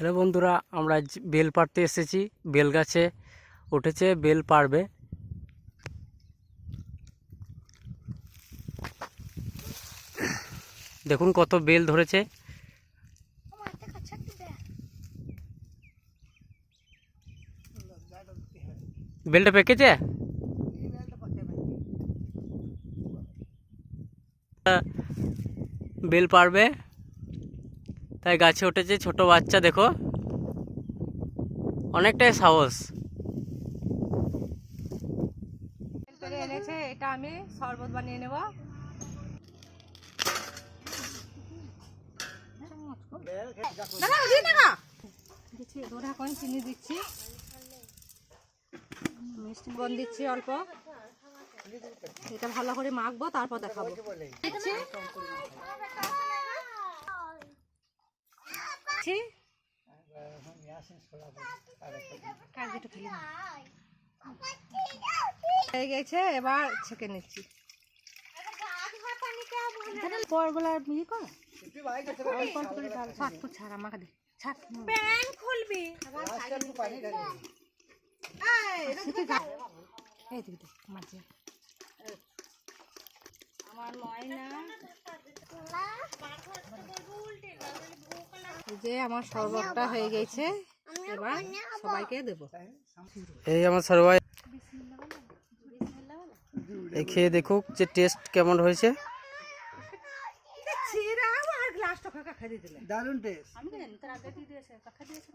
Hello বন্ধুরা, আমরা আজ বেল পাড়তে এসেছি। বেল গাছে উঠেছে, বেল পাড়বে। দেখুন কত বেল ধরেছে। বেলটা পেকেছে। বেল পাড়বে তাই গাছে উঠেছে। ছোট বাচ্চা দেখো, অনেকটাই সাহস। এনেছে, এটা আমি শরবত বানিয়ে নেব। এখন চিনি দিচ্ছি, মিষ্টি বন দিচ্ছি অল্প। এটা ভালো করে মাখবো, তারপর দেখাবো। হয়ে গেছে, এবার ছেঁকে নিচ্ছি। আমার ময়না যে আমার শরবতটা হয়ে গেছে, এবার সবাইকে দেবো। এই আমার সবাই খেয়ে দেখুক যে টেস্ট কেমন হয়েছে। দারুণ টেস্ট। আমি জানি তার আগে দিয়ে দিয়েছে, কাকা দিয়েছে।